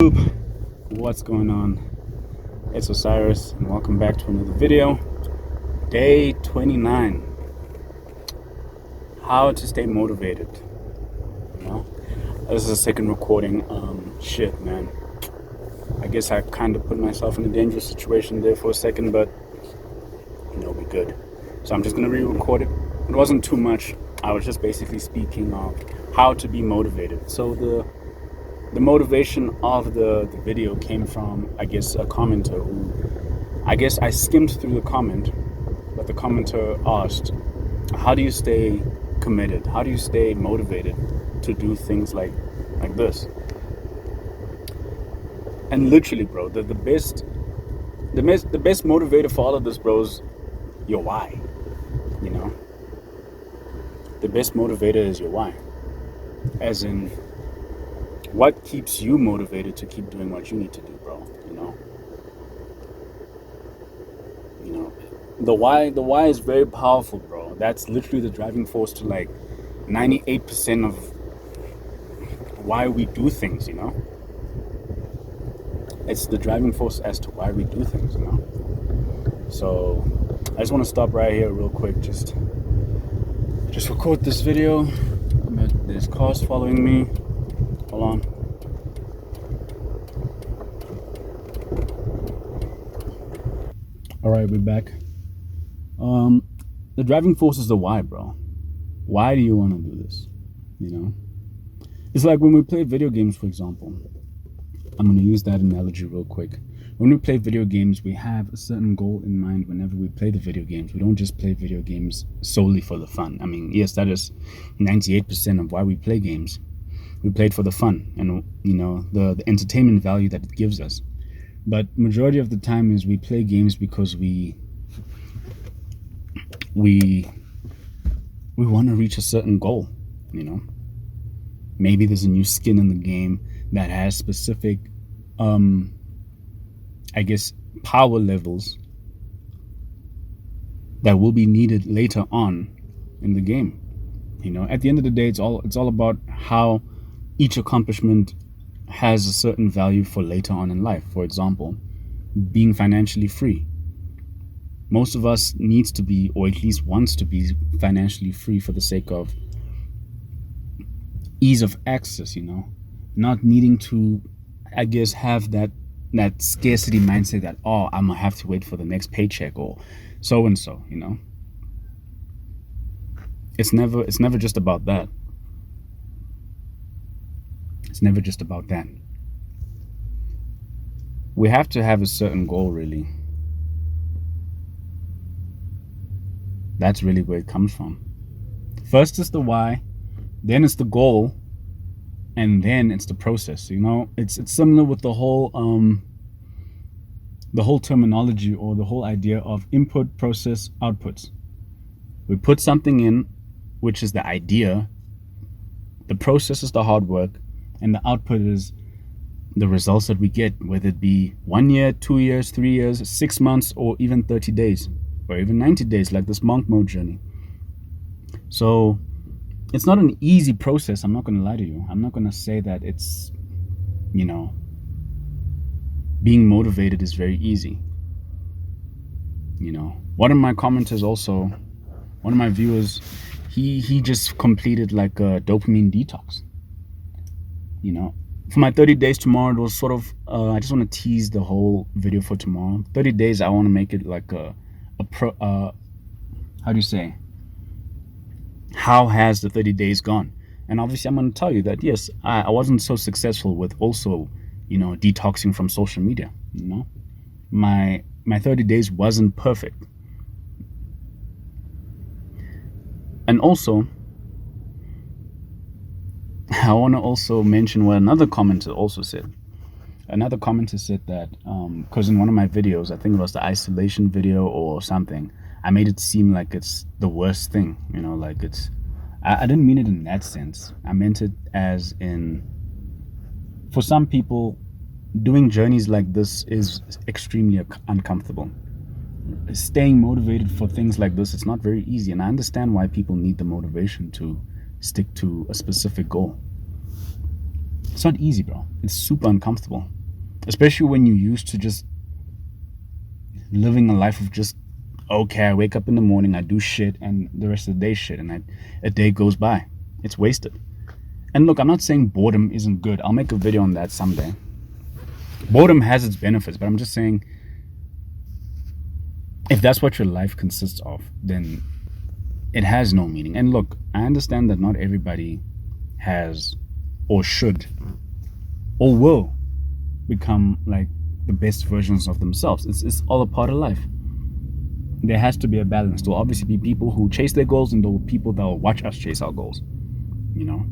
What's going on? It's Osiris and welcome back to another video. Day 29. How to stay motivated. You know? This is a second recording. Shit, man. I guess I kind of put myself in a dangerous situation there for a second, but we're good. So I'm just gonna re-record it. It wasn't too much. I was just basically speaking of how to be motivated. So the motivation of the video came from, I guess, a commenter who, I guess I skimmed through the comment, but the commenter asked, how do you stay committed? How do you stay motivated to do things like this? And literally, bro, the best motivator for all of this, bro, is your why. The best motivator is your why. As in, what keeps you motivated to keep doing what you need to do, bro? The why is very powerful, bro. That's literally the driving force to like 98% of why we do things. It's the driving force as to why we do things. So I just want to stop right here real quick, just record this video. There's cars following me. Hold on. All right, we're back. The driving force is the why, bro. Why do you want to do this? It's like when we play video games, for example. I'm going to use that analogy real quick. When we play video games, we have a certain goal in mind whenever we play the video games. We don't just play video games solely for the fun. I mean, yes, that is 98% of why we play games. We play it for the fun and, the entertainment value that it gives us. But majority of the time is we play games because we want to reach a certain goal. Maybe there's a new skin in the game that has specific I guess power levels that will be needed later on in the game. At the end of the day, it's all about how each accomplishment has a certain value for later on in life. For example, being financially free. Most of us needs to be, or at least wants to be, financially free for the sake of ease of access, not needing to, I guess, have that scarcity mindset that, I'm gonna have to wait for the next paycheck or so and so. It's never just about that. It's never just about that. We have to have a certain goal, really. That's really where it comes from. First is the why, then it's the goal, and then it's the process. It's similar with the whole terminology or the whole idea of input, process, outputs. We put something in, which is the idea. The process is the hard work, and the output is the results that we get, whether it be 1 year, 2 years, 3 years, 6 months, or even 30 days, or even 90 days, like this monk mode journey. So it's not an easy process. I'm not going to lie to you. I'm not going to say that it's, being motivated is very easy. One of my commenters also, one of my viewers, he just completed like a dopamine detox. For my 30 days tomorrow, it was sort of, I just want to tease the whole video for tomorrow. 30 days, I want to make it like how do you say? How has the 30 days gone? And obviously I'm going to tell you that, yes, I wasn't so successful with also, detoxing from social media. My 30 days wasn't perfect. And also, I want to also mention what another commenter also said. Another commenter said that, because in one of my videos, I think it was the isolation video or something, I made it seem like it's the worst thing, like it's, I didn't mean it in that sense. I meant it as in, for some people, doing journeys like this is extremely uncomfortable. Staying motivated for things like this, it's not very easy. And I understand why people need the motivation to stick to a specific goal. It's not easy, bro. It's super uncomfortable, especially when you're used to just living a life of just, okay, I wake up in the morning, I do shit, and the rest of the day shit, and a day goes by. It's wasted. And look, I'm not saying boredom isn't good. I'll make a video on that someday. Boredom has its benefits, but I'm just saying, if that's what your life consists of, then it has no meaning. And look, I understand that not everybody has or should or will become like the best versions of themselves. It's all a part of life. There has to be a balance. There will obviously be people who chase their goals, and there will be people that will watch us chase our goals, you know,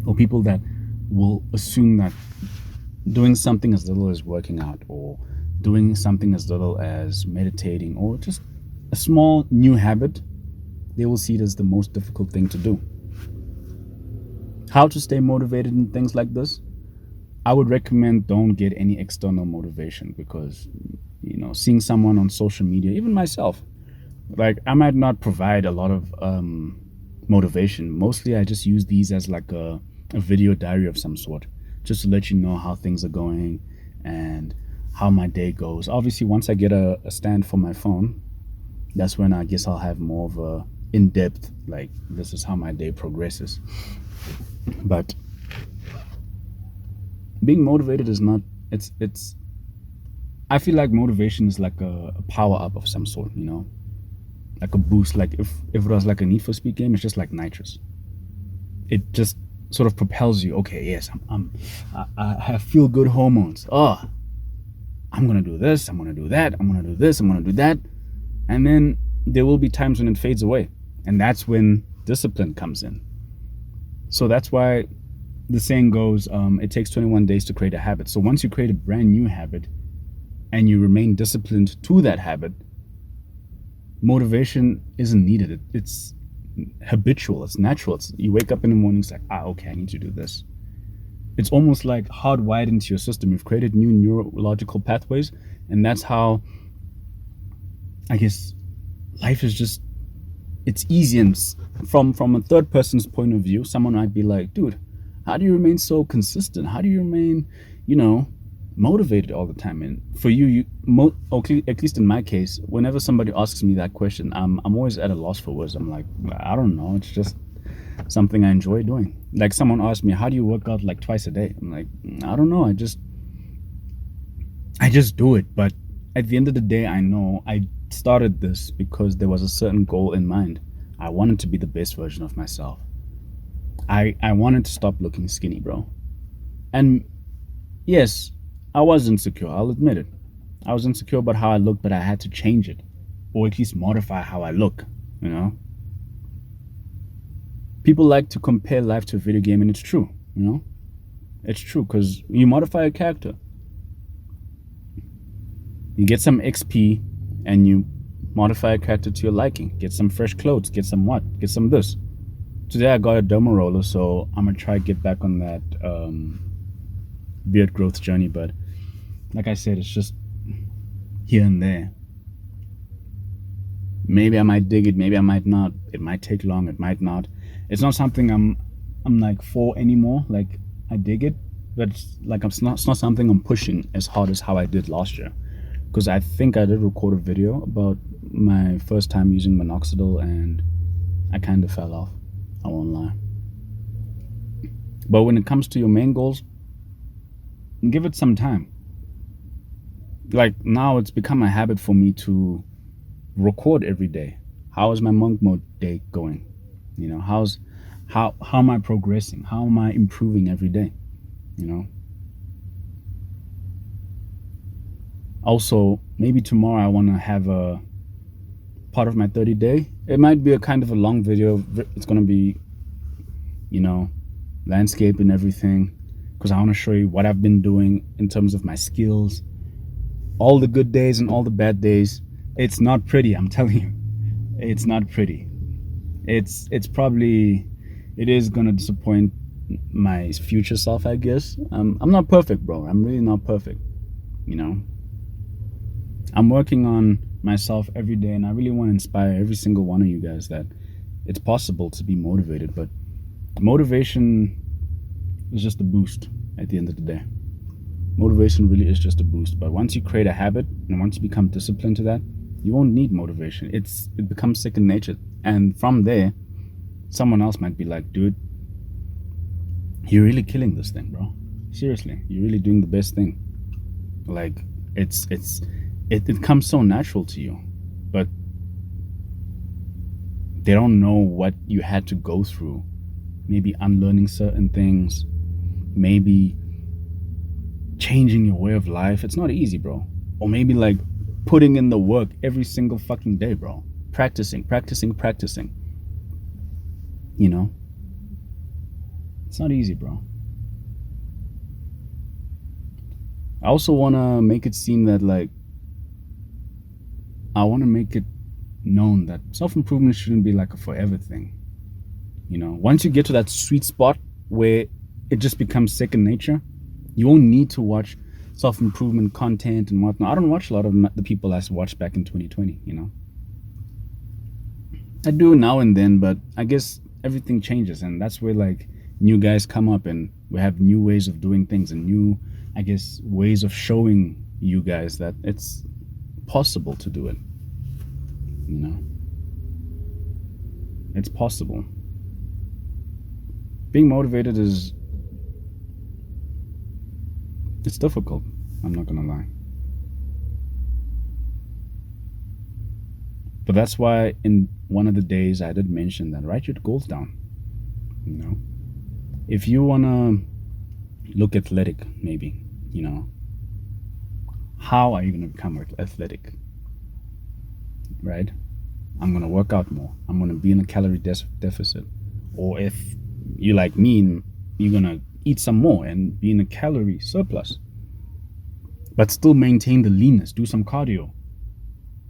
or people that will assume that doing something as little as working out, or doing something as little as meditating, or just a small new habit, they will see it as the most difficult thing to do. How to stay motivated in things like this? I would recommend don't get any external motivation, because, you know, seeing someone on social media, even myself, like I might not provide a lot of motivation. Mostly I just use these as like a video diary of some sort, just to let you know how things are going and how my day goes. Obviously, once I get a stand for my phone, that's when I guess I'll have more of a in-depth, like, this is how my day progresses. But being motivated is not, it's I feel like motivation is like a power up of some sort, you know, like a boost. Like if it was like a Need for Speed game, it's just like nitrous. It just sort of propels you. Okay, yes, I have feel good hormones. Oh, I'm gonna do this, I'm gonna do that, I'm gonna do this, I'm gonna do that. And then there will be times when it fades away, and that's when discipline comes in. So that's why the saying goes, it takes 21 days to create a habit. So once you create a brand new habit and you remain disciplined to that habit, motivation isn't needed. It's habitual, it's natural. You wake up in the morning, it's like, okay, I need to do this. It's almost like hardwired into your system. You've created new neurological pathways, and that's how, I guess, life is just, it's easy. And from a third person's point of view, someone might be like, dude, how do you remain so consistent? How do you remain, you know, motivated all the time? And for you, at least in my case, whenever somebody asks me that question, I'm always at a loss for words. I'm like, I don't know. It's just something I enjoy doing. Like someone asked me, how do you work out like twice a day? I'm like, I don't know. I just do it. But at the end of the day, I know I started this because there was a certain goal in mind. I wanted to be the best version of myself. I wanted to stop looking skinny, bro. And yes, I was insecure. I'll admit it. I was insecure about how I looked, but I had to change it, or at least modify how I look, you know? People like to compare life to a video game, and it's true, you know? It's true, because you modify a character. You get some XP, and you modify a character to your liking. Get some fresh clothes, get some what? Get some this. Today I got a derma roller, so I'm gonna try to get back on that beard growth journey, but like I said, it's just here and there. Maybe I might dig it, maybe I might not. It might take long, it might not. It's not something I'm like for anymore. Like I dig it, but it's not something I'm pushing as hard as how I did last year. Because I think I did record a video about my first time using minoxidil, and I kind of fell off. I won't lie. But when it comes to your main goals, give it some time. Like now it's become a habit for me to record every day. How is my monk mode day going? You know, how am I progressing? How am I improving every day? You know? Also, maybe tomorrow I want to have a part of my 30-day. It might be a kind of a long video. It's going to be, you know, landscape and everything, because I want to show you what I've been doing in terms of my skills, all the good days and all the bad days. It's not pretty, I'm telling you. It's not pretty. It's probably, it is going to disappoint my future self, I guess. I'm not perfect, bro. I'm really not perfect, you know. I'm working on myself every day, and I really want to inspire every single one of you guys that it's possible to be motivated, but motivation is just a boost. at the end of the day. Motivation really is just a boost. But once you create a habit and once you become disciplined to that, you won't need motivation. It becomes second nature. And from there, someone else might be like, dude, you're really killing this thing, bro. Seriously, you're really doing the best thing. Like it comes so natural to you. But they don't know what you had to go through. Maybe unlearning certain things, maybe changing your way of life. It's not easy, bro. Or maybe like putting in the work every single fucking day, bro. Practicing. You know? It's not easy, bro. I also want to make it seem that, like, I want to make it known that self-improvement shouldn't be like a forever thing. You know, once you get to that sweet spot where it just becomes second nature, you won't need to watch self-improvement content and whatnot. I don't watch a lot of the people I watched back in 2020, you know. I do now and then, but I guess everything changes, and that's where, like, new guys come up and we have new ways of doing things and new, I guess, ways of showing you guys that it's possible to do it. You know, it's possible. Being motivated it's difficult. I'm not gonna lie. But that's why in one of the days I did mention that write your goals down. You know, if you wanna look athletic, maybe, you know, how are you gonna become athletic? Right? I'm gonna work out more. I'm gonna be in a calorie deficit. Or if you like me, you're gonna eat some more and be in a calorie surplus, but still maintain the leanness. Do some cardio,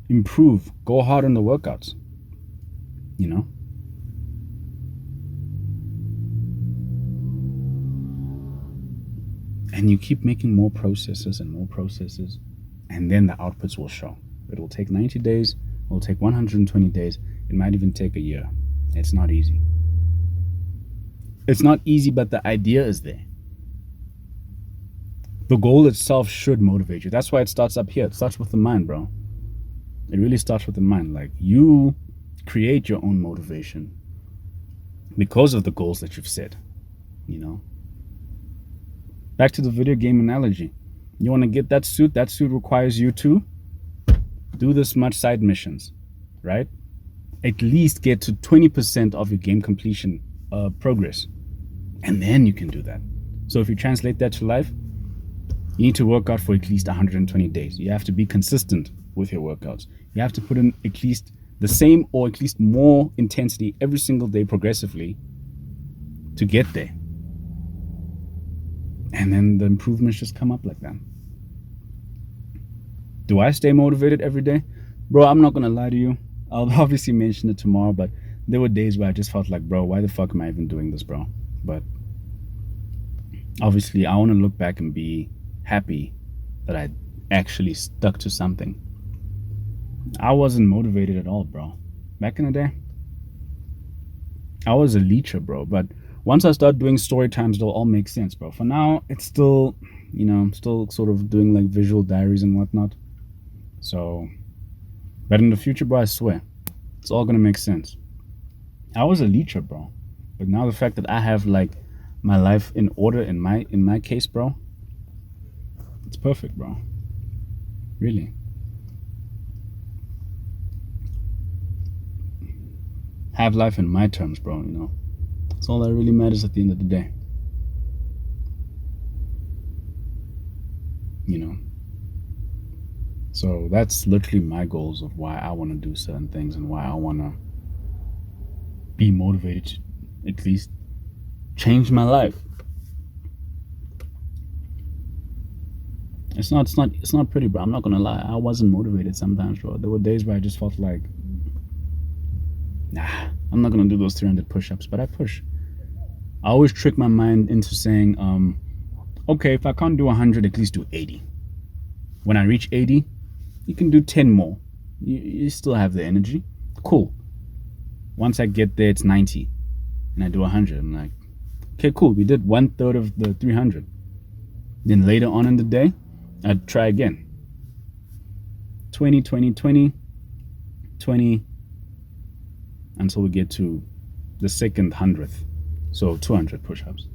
improve, go hard on the workouts. You know, and you keep making more processes and more processes, and then the outputs will show. It will take 90 days. It will take 120 days. It might even take a year. It's not easy. It's not easy, but the idea is there. The goal itself should motivate you. That's why it starts up here. It starts with the mind, bro. It really starts with the mind. Like, you create your own motivation because of the goals that you've set, you know? Back to the video game analogy. You want to get that suit requires you to do this much side missions, right? At least get to 20% of your game completion progress. And then you can do that. So if you translate that to life, you need to work out for at least 120 days. You have to be consistent with your workouts. You have to put in at least the same or at least more intensity every single day progressively to get there. And then the improvements just come up like that. Do I stay motivated every day? Bro, I'm not going to lie to you. I'll obviously mention it tomorrow, but there were days where I just felt like, bro, why the fuck am I even doing this, bro? But obviously, I want to look back and be happy that I actually stuck to something. I wasn't motivated at all, bro. Back in the day, I was a leecher, bro. But once I start doing story times, it'll all make sense, bro. For now, it's still, you know, I'm still sort of doing like visual diaries and whatnot. So, but in the future, bro, I swear, it's all gonna make sense. I was a leecher, bro. But now the fact that I have like my life in order in my case, bro, it's perfect, bro. Really. Have life in my terms, bro, you know. That's all that really matters at the end of the day. You know. So that's literally my goals of why I want to do certain things and why I want to be motivated to at least change my life. It's not pretty, bro. I'm not gonna lie. I wasn't motivated sometimes, bro. There were days where I just felt like, nah, I'm not gonna do those 300 push-ups, but I push. I always trick my mind into saying, okay, if I can't do 100, at least do 80. When I reach 80, you can do 10 more. You still have the energy. Cool. Once I get there, it's 90, and I do 100. I'm like, okay, cool. We did 1/3 of the 300. Then later on in the day, I'd try again. 20, 20, 20, 20, until we get to the second 100th. So 200 push-ups.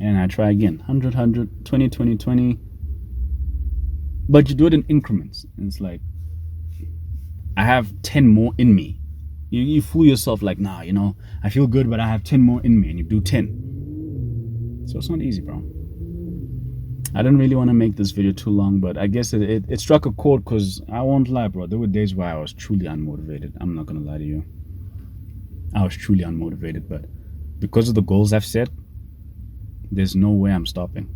And I try again. 100, 100, 20, 20, 20. But you do it in increments. And it's like, I have 10 more in me. You fool yourself like, nah, I feel good, but I have 10 more in me. And you do 10. So it's not easy, bro. I didn't really want to make this video too long, but I guess it struck a chord, because I won't lie, bro. There were days where I was truly unmotivated. I'm not going to lie to you. I was truly unmotivated, but because of the goals I've set, there's no way I'm stopping.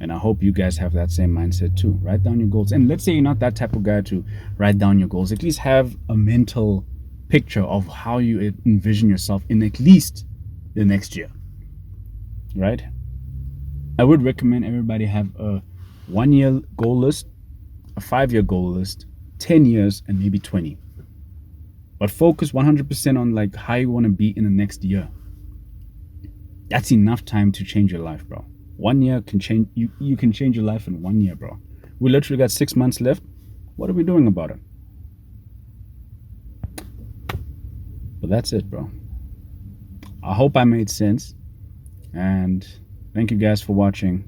And I hope you guys have that same mindset too. Write down your goals. And let's say you're not that type of guy to write down your goals. At least have a mental picture of how you envision yourself in at least the next year. Right? I would recommend everybody have a 1-year goal list, a 5-year goal list, 10 years, and maybe 20. But focus 100% on like how you want to be in the next year. That's enough time to change your life, bro. 1 year can change you can change your life in 1 year, bro. We literally got 6 months left. What are we doing about it? But that's it, bro. I hope I made sense. And thank you guys for watching.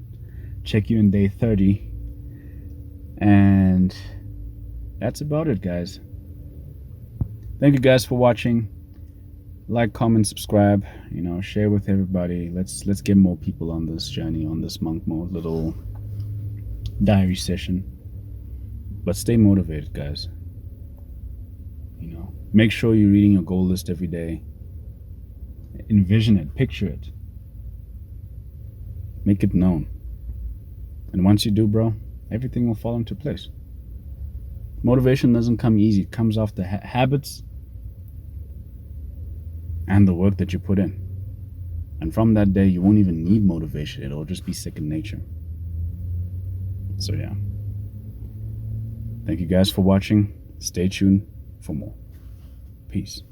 Check you in day 30. And that's about it, guys. Thank you guys for watching. Like, comment, subscribe, share with everybody. Let's get more people on this journey, on this monk mode little diary session. But stay motivated, guys. Make sure you're reading your goal list every day. Envision it, picture it. Make it known. And once you do, bro, everything will fall into place. Motivation doesn't come easy. It comes off the habits and the work that you put in. And from that day, you won't even need motivation. It'll just be second nature. So yeah. Thank you guys for watching. Stay tuned for more. Peace.